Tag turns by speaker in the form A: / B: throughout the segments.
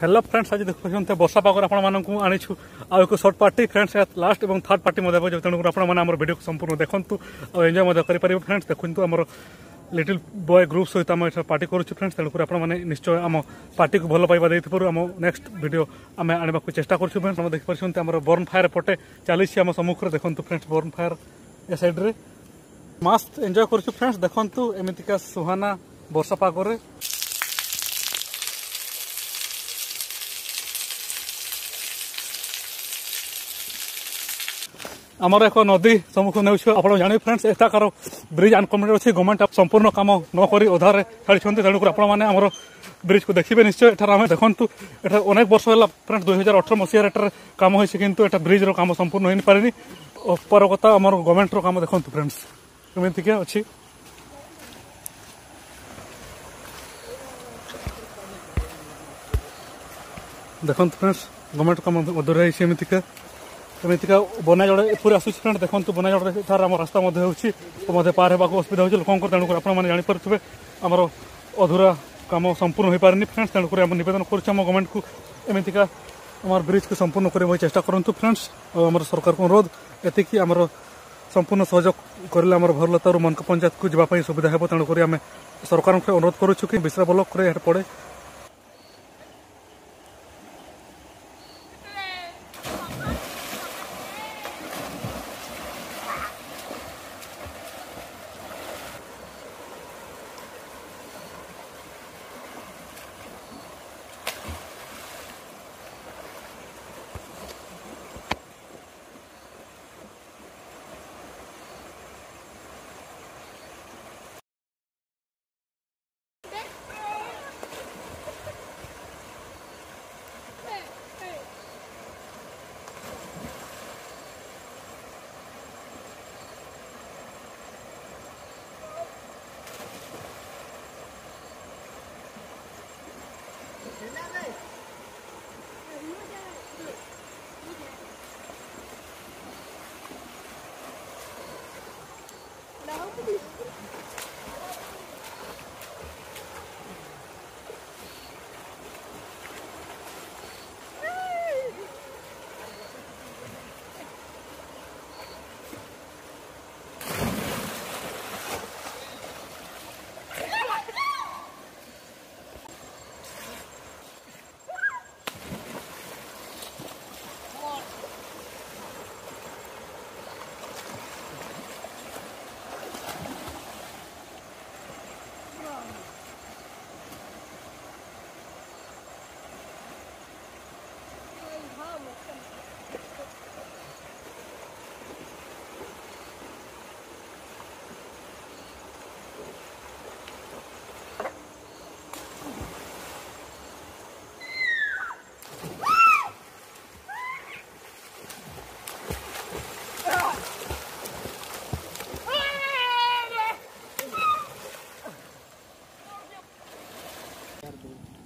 A: Hello friends, आज देखते वर्षा पागर आपको आनीचु आउ एक सर्ट पार्टी फ्रेंड्स लास्ट और थर्ड पार्टी तेणु आपने भिडियो संपूर्ण देखूँ और एंजय करेंगे फ्रेंड्स। देखते आम लिटिल बॉय ग्रुप सहित आम पार्टी करूँ फ्रेंड्स। तेणुक आपने निश्चय आम पार्टी को भल पाइबा देथिबारु आम नेक्स्ट वीडियो आम आने को चेष्टा करूँ फ्रेंड्स। आम देखिए आम बर्न फायर पटे चली आम सम्मुख में देखते फ्रेंड्स बर्न फायर ए साइड्रे मस्त एंजय करूँ फ्रेंड्स। देखु एमतीका सुहाना वर्षा पागरे आमर एक नदी सम्मुख ने आप जाने फ्रेंड्स एताकार ब्रिज अनकम्प्लीट अच्छी गवर्नमेंट संपूर्ण कम नक अधारे छाड़ी तेणुक आपमर ब्रिज को देखिए निश्चय। एठार आम देखूँ एटा अनेक वर्ष है फ्रेंड्स 2018 मसीह एटार कम होती किंतु एटा ब्रिज रो कम संपूर्ण हो पारे पर कथा आमर गवर्नमेंट रो कम देखूँ फ्रेंड्स एमती अच्छी। देखो फ्रेंड्स गवर्नमेंट कम अधूरा एमतीका एमतीका बना जोड़े पूरे आसूस फ्रेंड। देखो बना जोड़े तार आम रास्ता होती पार होगा असुविधा होती लोक तेणुक आपने जापे आमर अधूरा कम संपूर्ण हो पारे फ्रेंड्स। तेणुक नवेदन करुँ गवर्नमेंट को एमतीका आम ब्रिज को संपूर्ण करने चेष्टा करूँ फ्रेंड्स। और आम सरकार को अनुरोध एति आमर संपूर्ण सहयोग करें आम भरलता मनका पंचायत को जावाई सुविधा हो। तेणुक आम सरकार अनुरोध करुँ कि विश्रा ब्लॉक पड़े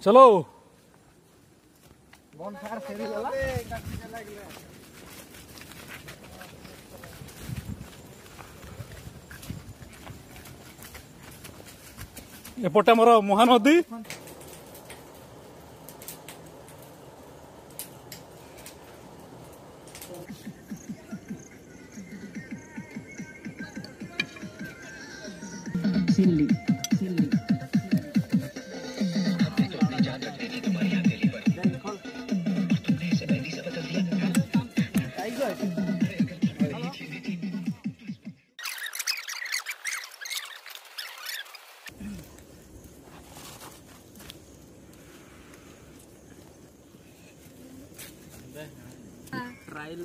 A: चलो एपटे मोर महानदी
B: सिल्ली ट्रायल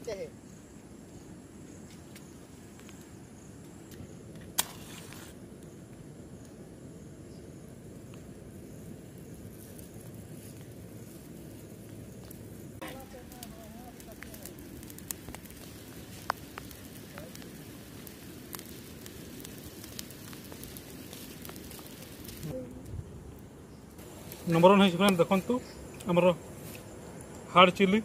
A: नंबर 1 है फ्रेंड देखु आमर हार्ड चिली